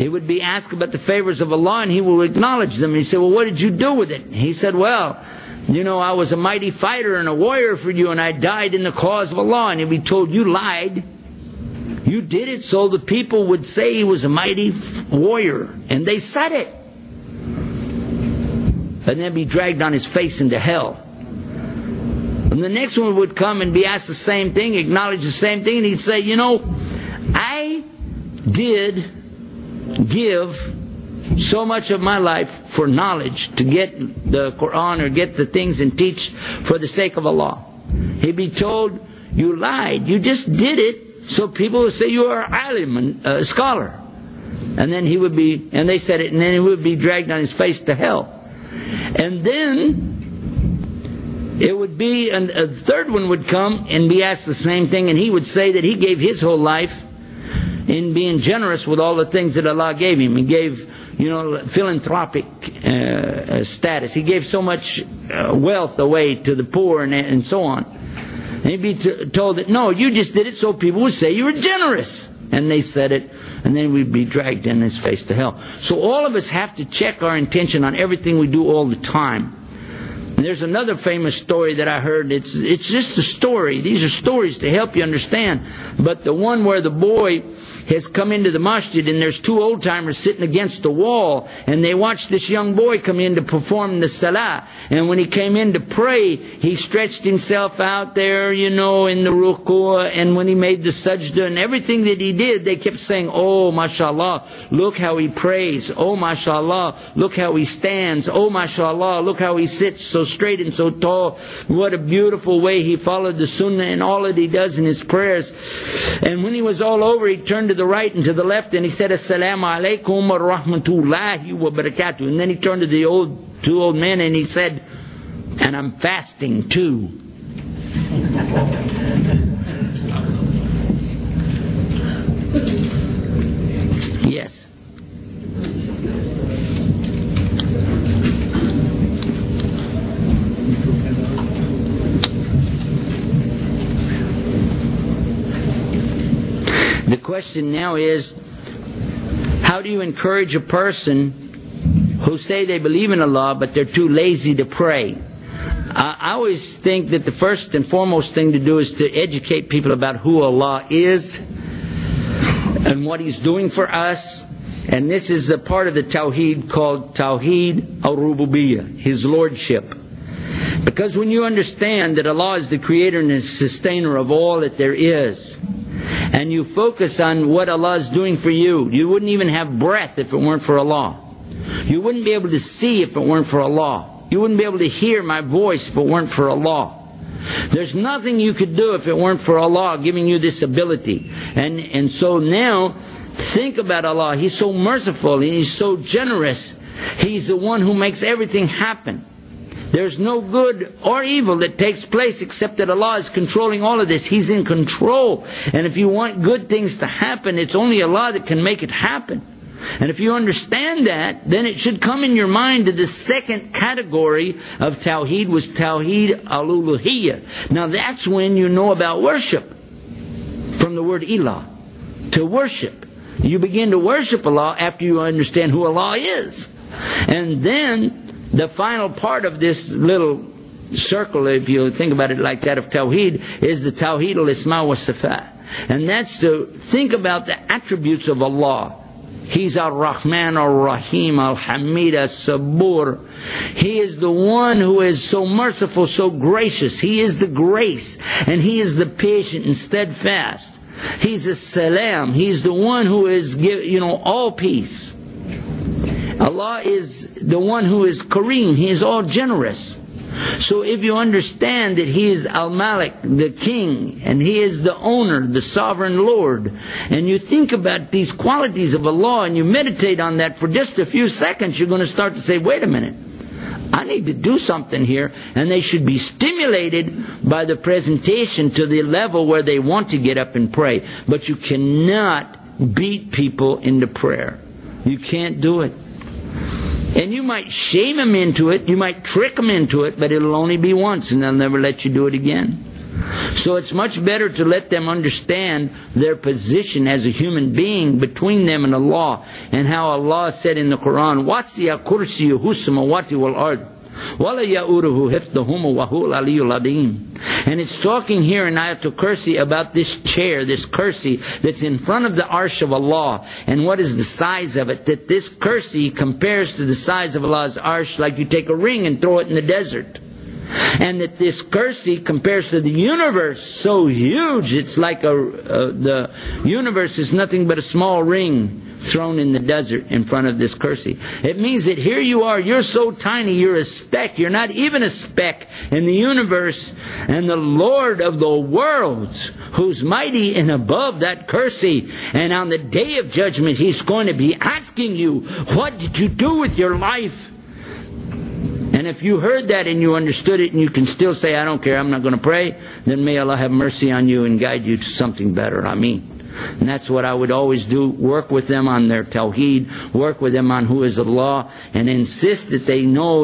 He would be asked about the favors of Allah, and he will acknowledge them. And he said, well, what did you do with it? And he said, well, you know, I was a mighty fighter and a warrior for you, and I died in the cause of Allah. And he'd be told, you lied. You did it so the people would say he was a mighty warrior. And they said it. And then be dragged on his face into hell. And the next one would come and be asked the same thing, acknowledge the same thing, and he'd say, you know, I did give so much of my life for knowledge, to get the Quran or get the things and teach for the sake of Allah. He'd be told, you lied. You just did it so people would say you are alim, a scholar. And then he would be, and they said it, and then he would be dragged on his face to hell. And then it would be, and a third one would come and be asked the same thing, and he would say that he gave his whole life in being generous with all the things that Allah gave him. He gave, you know, philanthropic status. He gave so much wealth away to the poor and so on. And he'd be told that, no, you just did it so people would say you were generous. And they said it, and then we'd be dragged in his face to hell. So all of us have to check our intention on everything we do all the time. And there's another famous story that I heard. It's just a story. These are stories to help you understand. But the one where the boy has come into the masjid, and there's two old-timers sitting against the wall, and they watched this young boy come in to perform the salah. And when he came in to pray, he stretched himself out there, you know, in the ruku', and when he made the sajda and everything that he did, they kept saying, oh, mashallah, look how he prays. Oh, mashallah, look how he stands. Oh, mashallah, look how he sits so straight and so tall. What a beautiful way he followed the sunnah and all that he does in his prayers. And when he was all over, he turned to the right and to the left, and he said, Assalamu alaikum wa rahmatullahi wa barakatuh. And then he turned to the two old men and he said, and I'm fasting too. Yes. The question now is, how do you encourage a person who say they believe in Allah but they're too lazy to pray? I always think that the first and foremost thing to do is to educate people about who Allah is and what He's doing for us. And this is a part of the Tawheed called Tawheed al-Rububiyyah, His Lordship. Because when you understand that Allah is the creator and the sustainer of all that there is, and you focus on what Allah is doing for you, you wouldn't even have breath if it weren't for Allah. You wouldn't be able to see if it weren't for Allah. You wouldn't be able to hear my voice if it weren't for Allah. There's nothing you could do if it weren't for Allah giving you this ability. And so now, think about Allah. He's so merciful. He's so generous. He's the one who makes everything happen. There's no good or evil that takes place except that Allah is controlling all of this. He's in control. And if you want good things to happen, it's only Allah that can make it happen. And if you understand that, then it should come in your mind that the second category of Tawheed was Tawheed al-Uluhiyyah. Now that's when you know about worship. From the word ilah, to worship. You begin to worship Allah after you understand who Allah is. And then the final part of this little circle, if you think about it like that, of Tawheed, is the Tawheed al-Isma wa Sifat. And that's to think about the attributes of Allah. He's Ar-Rahman, Ar-Rahim, Al-Hamid, As-Sabur. He is the one who is so merciful, so gracious. He is the grace, and He is the patient and steadfast. He's a Salam. He's the one who is, all peace. Allah is the one who is Kareem. He is all generous. So if you understand that He is Al-Malik, the King, and He is the owner, the sovereign Lord, and you think about these qualities of Allah and you meditate on that for just a few seconds, you're going to start to say, wait a minute, I need to do something here. And they should be stimulated by the presentation to the level where they want to get up and pray. But you cannot beat people into prayer. You can't do it. And you might shame them into it, you might trick them into it, but it'll only be once and they'll never let you do it again. So it's much better to let them understand their position as a human being between them and Allah, and how Allah said in the Quran, وَسِعَ كُرْسِيُّهُ السَّمَاوَاتِ وَالْأَرْضِ وَلَا يَئُودُهُ حِفْظُهُمَا وَهُوَ الْعَلِيُّ الْعَظِيمُ. And it's talking here in Ayatul Kursi about this chair, this kursi, that's in front of the arsh of Allah. And what is the size of it? That this kursi compares to the size of Allah's arsh like you take a ring and throw it in the desert. And that this kursi compares to the universe, so huge, it's like the universe is nothing but a small ring thrown in the desert in front of this kursi. It means that here you are, you're so tiny, you're a speck, you're not even a speck in the universe, and the Lord of the worlds, who's mighty and above that kursi, and on the day of judgment He's going to be asking you, what did you do with your life? And if you heard that and you understood it and you can still say, I don't care, I'm not going to pray, then may Allah have mercy on you and guide you to something better. Ameen. And that's what I would always do, work with them on their tawheed, work with them on who is Allah, and insist that they know